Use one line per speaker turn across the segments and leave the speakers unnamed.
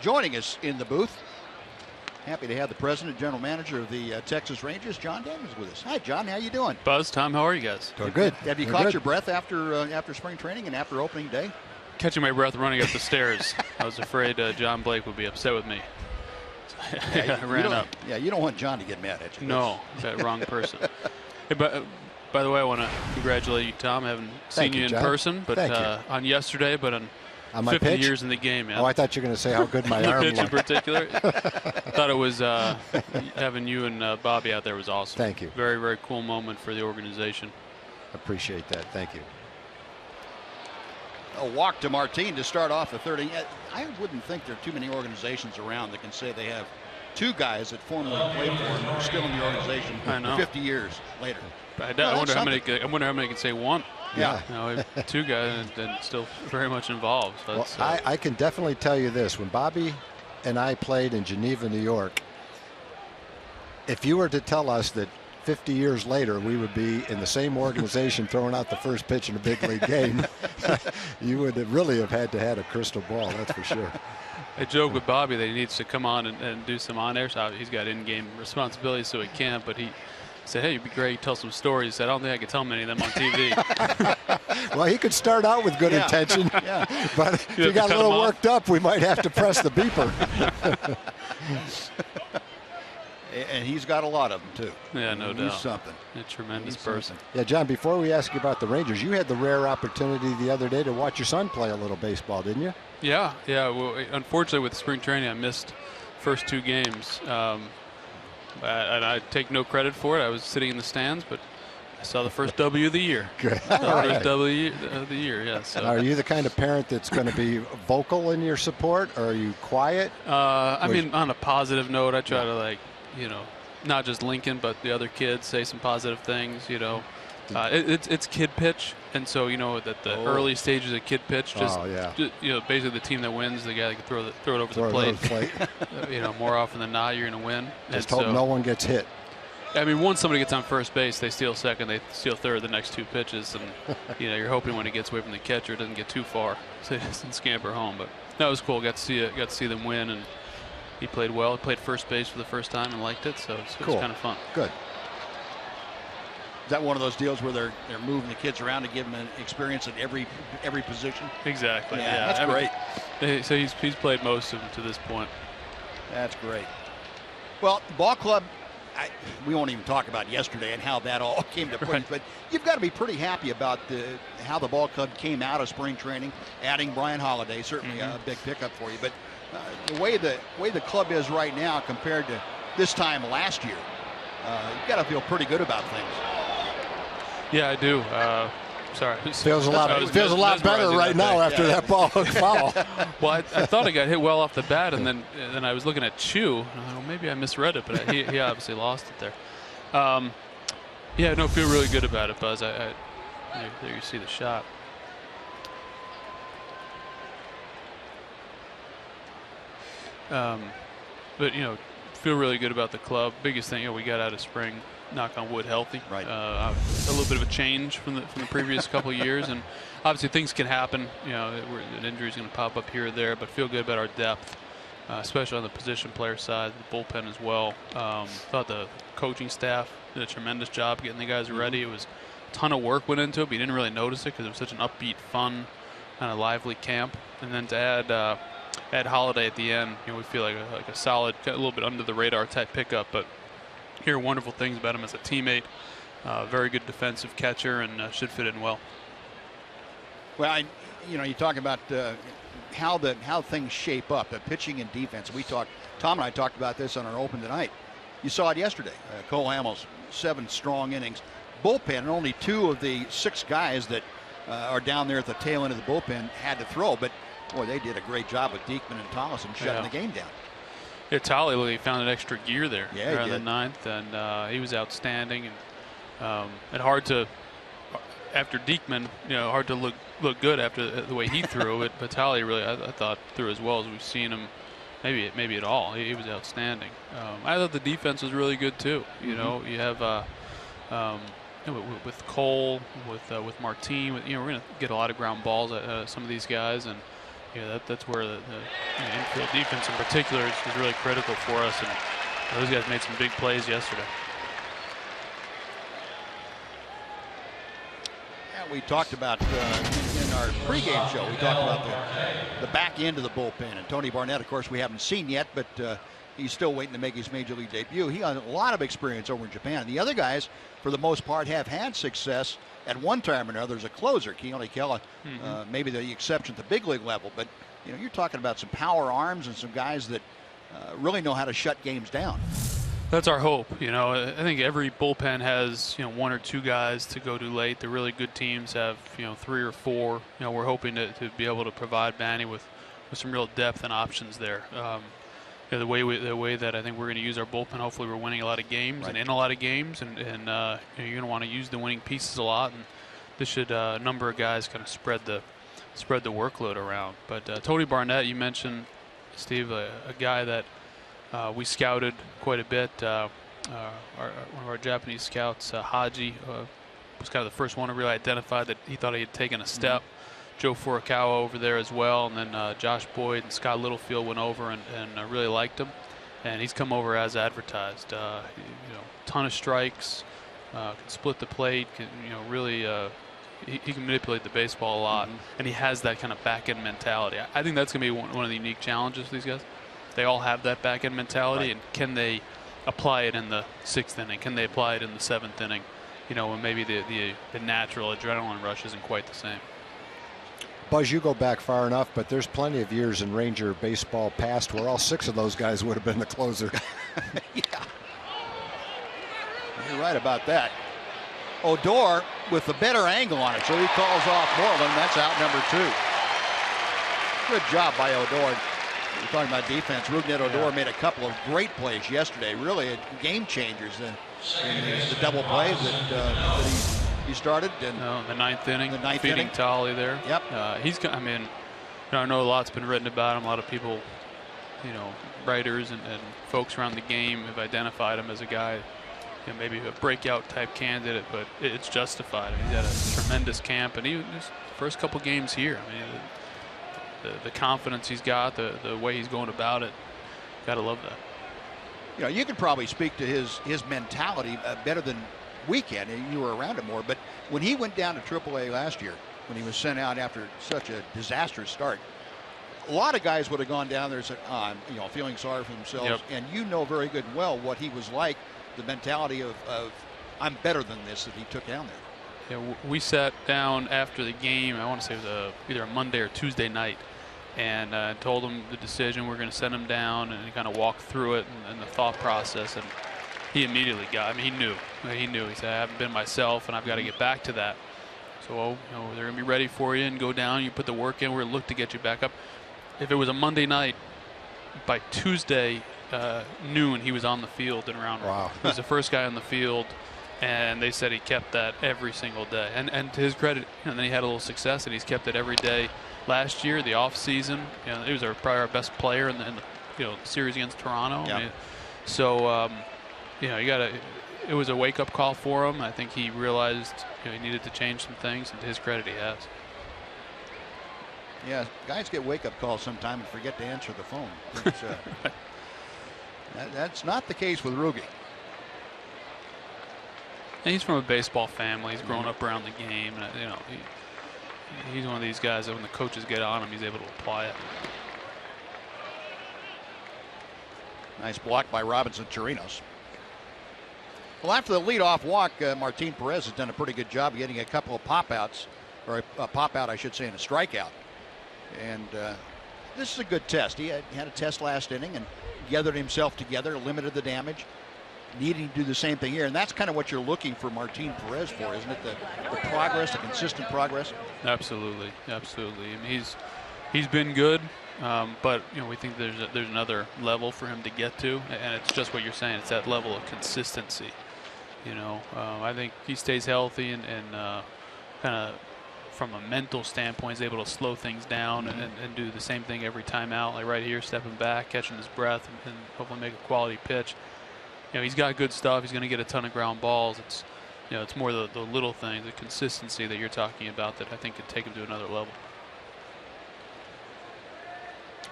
joining us in the booth. Happy to have the president, general manager of the Texas Rangers, Jon Daniels, with us. Hi, John. How you doing?
Buzz, Tom, how are you guys?
Doing good.
Have you caught your breath after spring training and after opening day?
Catching my breath running up the stairs. I was afraid John Blake would be upset with me. I ran up.
Yeah, you don't want John to get mad at you.
No, that wrong person. Hey, by the way, I want to congratulate you, Tom. I haven't seen you in person, but on yesterday, but on 50
pitch?
years in the game. Yeah.
Oh, I thought you were going to say how good my
the
arm
pitch
was.
in particular. I thought it was having you and Bobby out there was awesome.
Thank you.
Very, very cool moment for the organization.
Appreciate that. Thank you.
A walk to Martin to start off the third inning. I wouldn't think there are too many organizations around that can say they have two guys that formerly played for them who are still in the organization 50 years later.
I wonder how many can say one.
Yeah.
You know, two guys and still very much involved. So
Well, I can definitely tell you this. When Bobby and I played in Geneva, New York, if you were to tell us that 50 years later we would be in the same organization throwing out the first pitch in a big league game, you would really have had to have a crystal ball, that's for sure.
I joke with Bobby that he needs to come on and do some on-air. So he's got in-game responsibilities, so he can't. But he said, "Hey, it'd be great to tell some stories." He said, "I don't think I could tell many of them on TV."
Well, he could start out with good intention, but if he got a little worked up, we might have to press the beeper.
And he's got a lot of them, too.
Yeah, no doubt.
He's something.
A tremendous person.
Yeah, John, before we ask you about the Rangers, you had the rare opportunity the other day to watch your son play a little baseball, didn't you?
Yeah. Well, unfortunately, with spring training, I missed first two games. And I take no credit for it. I was sitting in the stands, but I saw the first W of the year.
Good.
First W of the year, yeah. So.
Are you the kind of parent that's going to be vocal in your support, or are you quiet?
I mean, on a positive note, I try to, not just Lincoln, but the other kids, say some positive things, It's kid pitch, and so that the early stages of kid pitch, basically the team that wins, the guy that can throw it over the plate. More often than not, you're going to win.
Just hope no one gets hit.
I mean, once somebody gets on first base, they steal second, they steal third the next two pitches, and you're hoping when it gets away from the catcher, it doesn't get too far, so it doesn't scamper home. But that was cool. Got to see them win, and he played well. He played first base for the first time and liked it, so it was kind of fun.
Good.
Is that one of those deals where they're moving the kids around to give them an experience at every position?
Exactly.
Yeah, that's great.
So he's played most of them to this point.
That's great. Well, ball club, we won't even talk about yesterday and how that all came to play, but you've got to be pretty happy about how the ball club came out of spring training, adding Brian Holiday, certainly a big pickup for you. But the way the club is right now compared to this time last year, you've got to feel pretty good about things.
Yeah, I do. Sorry.
Feels a lot better right now after that ball hook foul.
Well, I thought I got hit well off the bat, and then I was looking at Chu. And I thought, well, maybe I misread it, but he obviously lost it there. Feel really good about it, Buzz. There you see the shot. But feel really good about the club. Biggest thing, we got out of spring, knock on wood, healthy.
Right.
A little bit of a change from the previous couple of years, and obviously things can happen. An injury is going to pop up here or there, but feel good about our depth, especially on the position player side, the bullpen as well. Thought the coaching staff did a tremendous job getting the guys ready. It was a ton of work went into it, but you didn't really notice it because it was such an upbeat, fun, kind of lively camp. And then to add Holiday at the end, we feel like a solid, a little bit under the radar type pickup, but hear wonderful things about him as a teammate. Very good defensive catcher, and should fit in well.
Well, you talk about how things shape up, pitching and defense. Tom and I talked about this on our open tonight. You saw it yesterday. Cole Hamels, 7 strong innings. Bullpen, and only 2 of the 6 guys that are down there at the tail end of the bullpen had to throw, but boy, they did a great job with Diekman and Thomas and shutting the game down.
Yeah, Tolly found an extra gear there
in
the 9th, and he was outstanding. And hard to, after Diekman, hard to look good after the way he threw it. But Tolly really, I thought, threw as well as we've seen him, maybe at all. He was outstanding. I thought the defense was really good too. You have with Cole, with Martin, we're going to get a lot of ground balls at some of these guys, and that's where the infield defense in particular is really critical for us, and those guys made some big plays yesterday.
Yeah, we talked about in our pregame show, we talked about the back end of the bullpen, and Tony Barnett, of course, we haven't seen yet, but he's still waiting to make his major league debut. He has a lot of experience over in Japan. The other guys, for the most part, have had success at one time or another as a closer. Keone Kela, maybe the exception at the big league level, but you're talking about some power arms and some guys that really know how to shut games down.
That's our hope. I think every bullpen has one or two guys to go to late. The really good teams have 3 or 4. We're hoping to be able to provide Manny with some real depth and options there. The way that I think we're going to use our bullpen, hopefully we're winning a lot of games and in a lot of games, and you're going to want to use the winning pieces a lot, and this should a number of guys kind of spread the workload around. But Tony Barnett, you mentioned, Steve, a guy that we scouted quite a bit. One of our Japanese scouts, Haji, was kind of the first one to really identify that he thought he had taken a step. Joe Furukawa over there as well, and then Josh Boyd and Scott Littlefield went over and really liked him, and he's come over as advertised. Ton of strikes, can split the plate, really he can manipulate the baseball a lot, and he has that kind of back end mentality. I think that's going to be one of the unique challenges for these guys. They all have that back end mentality, and can they apply it in the 6th inning? Can they apply it in the 7th inning? When maybe the natural adrenaline rush isn't quite the same.
Buzz, you go back far enough, but there's plenty of years in Ranger baseball past where all 6 of those guys would have been the closer.
Yeah. You're right about that. Odor with the better angle on it, so he calls off Moreland. That's out number 2. Good job by Odor. We're talking about defense. Rougned Odor made a couple of great plays yesterday, really game changers in the double plays that he started. And
the 9th inning,
feeding
inning. Tolley there.
Yep.
I know a lot's been written about him. A lot of people, writers and folks around the game have identified him as a guy, maybe a breakout type candidate, but it's justified. He's had a tremendous camp, and his first couple games here. The confidence he's got, the way he's going about it, gotta love that.
You can probably speak to his mentality better than we can, and you were around it more. But when he went down to AAA last year, when he was sent out after such a disastrous start, a lot of guys would have gone down there and said, I'm feeling sorry for themselves.
Yep.
And very good and well what he was like, the mentality of I'm better than this that he took down there.
Yeah, we sat down after the game. I want to say it was either a Monday or Tuesday night, and told him the decision. We're going to send him down, and he kind of walked through it and the thought process. And he immediately got. He knew. He said, I haven't been myself, and I've got to get back to that. So they're going to be ready for you, and go down. You put the work in. We're going to look to get you back up. If it was a Monday night, by Tuesday noon, he was on the field in round one.
Wow.
He was the first guy on the field. And they said he kept that every single day. And to his credit, then he had a little success, and he's kept it every day. Last year, the off season, he was probably our best player in the series against Toronto.
Yeah.
It was a wake up call for him. I think he realized he needed to change some things, and to his credit, he has.
Yeah, guys get wake up calls sometime and forget to answer the phone. That's not the case with Rugi.
And he's from a baseball family. He's grown up around the game, and he's one of these guys that when the coaches get on him, he's able to apply it.
Nice block by Robinson Chirinos. Well, after the leadoff walk, Martin Perez has done a pretty good job of getting a couple of pop-outs, or a pop-out, I should say, and a strikeout. And this is a good test. He had a test last inning and gathered himself together, limited the damage. Needing to do the same thing here, and that's kind of what you're looking for Martin Perez for, isn't it? The progress, the consistent progress.
Absolutely. He's been good, but we think there's another level for him to get to, and it's just what you're saying. It's that level of consistency. I think he stays healthy and kind of from a mental standpoint is able to slow things down and do the same thing every time out, like right here, stepping back, catching his breath, and hopefully make a quality pitch. He's got good stuff. He's going to get a ton of ground balls. It's more the little things, the consistency that you're talking about that I think could take him to another level.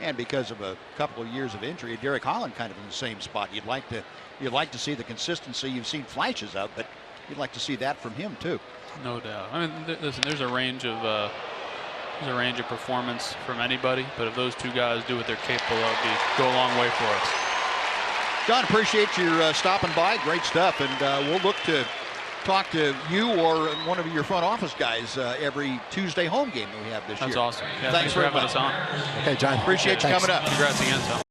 And because of a couple of years of injury, Derek Holland kind of in the same spot. You'd like to see the consistency you've seen flashes of, but you'd like to see that from him too.
No doubt. I mean, listen, there's a range of performance from anybody, but if those two guys do what they're capable of, go a long way for us.
John, appreciate your stopping by. Great stuff, and we'll look to talk to you or one of your front office guys every Tuesday home game that we have this year.
That's awesome. Yeah,
thanks
for
very
having
much.
us on.
Okay, John.
Appreciate you coming up.
Congrats again, Tom.